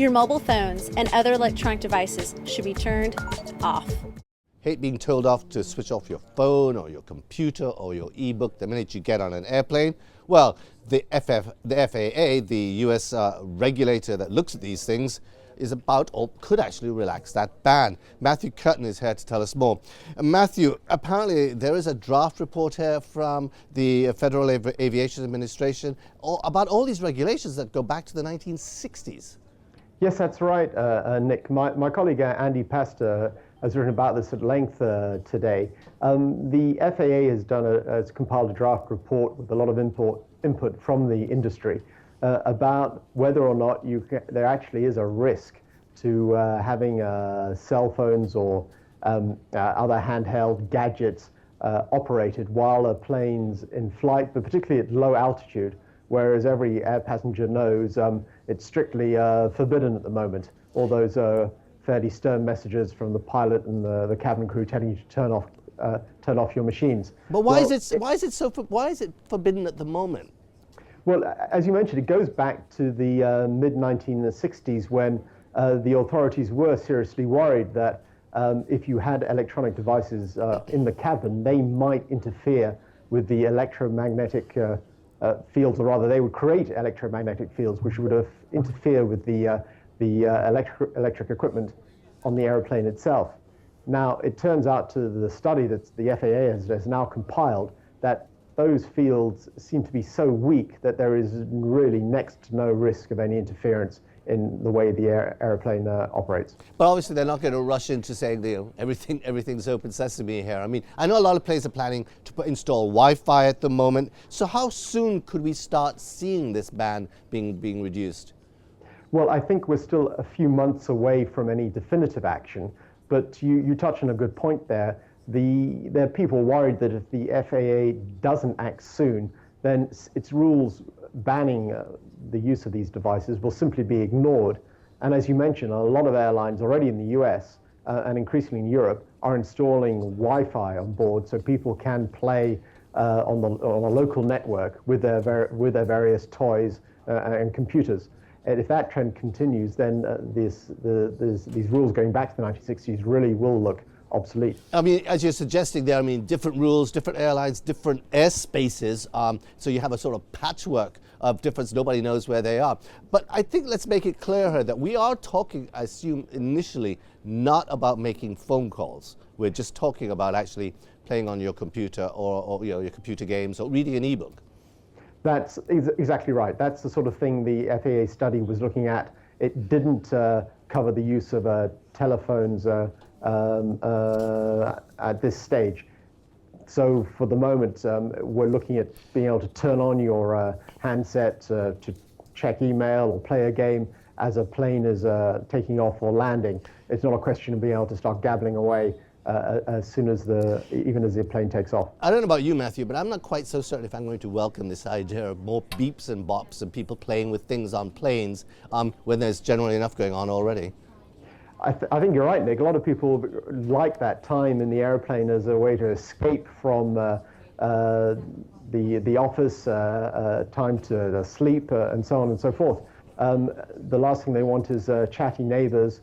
Your mobile phones and other electronic devices should be turned off. Hate being told off to switch off your phone or your computer or your e-book the minute you get on an airplane? Well, the FAA, the US regulator that looks at these things, is about or could actually relax that ban. Matthew Curtin is here to tell us more. Matthew, apparently there is a draft report here from the Federal Aviation Administration about all these regulations that go back to the 1960s. Yes, that's right, Nick. My colleague Andy Pastor has written about this at length today. The FAA has compiled a draft report with a lot of input from the industry about whether or not there actually is a risk to having cell phones or other handheld gadgets operated while a plane's in flight, but particularly at low altitude, whereas every air passenger knows it's strictly forbidden at the moment. All those fairly stern messages from the pilot and the cabin crew telling you to turn off your machines. But why is it forbidden at the moment? Well, as you mentioned, it goes back to the mid-1960s when the authorities were seriously worried that if you had electronic devices in the cabin, they might interfere with the electromagnetic fields, or rather they would create electromagnetic fields which would interfere with the electric equipment on the airplane itself. Now, it turns out to the study that the FAA has now compiled that those fields seem to be so weak that there is really next to no risk of any interference in the way the airplane operates. But obviously they're not going to rush into saying everything's open sesame here. I mean, I know a lot of planes are planning to install Wi-Fi at the moment. So how soon could we start seeing this ban being reduced? Well, I think we're still a few months away from any definitive action. But you touch on a good point there. There are people worried that if the FAA doesn't act soon, then its rules banning the use of these devices will simply be ignored. And as you mentioned, a lot of airlines already in the US and increasingly in Europe are installing Wi-Fi on board so people can play on a local network with their various toys and computers. And if that trend continues, then these rules going back to the 1960s really will look obsolete. I mean, as you're suggesting there, I mean, different rules, different airlines, different airspaces, so you have a sort of patchwork of difference. Nobody knows where they are. But I think let's make it clear here that we are talking, I assume, initially, not about making phone calls. We're just talking about actually playing on your computer or your computer games or reading an e-book. That's exactly right. That's the sort of thing the FAA study was looking at. It didn't cover the use of telephones at this stage. So for the moment, we're looking at being able to turn on your handset to check email or play a game as a plane is taking off or landing. It's not a question of being able to start gabbling away as soon as even as the plane takes off. I don't know about you, Matthew, but I'm not quite so certain if I'm going to welcome this idea of more beeps and bops and people playing with things on planes when there's generally enough going on already. I think you're right, Nick. A lot of people like that time in the airplane as a way to escape from the office, time to sleep, and so on and so forth. The last thing they want is chatty neighbors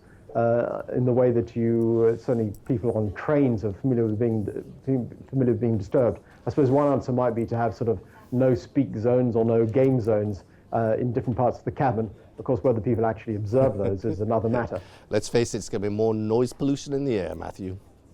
in the way that certainly people on trains are familiar with being disturbed. I suppose one answer might be to have sort of no speak zones or no game zones in different parts of the cabin. Of course, whether people actually observe those is another matter. Let's face it, it's going to be more noise pollution in the air, Matthew.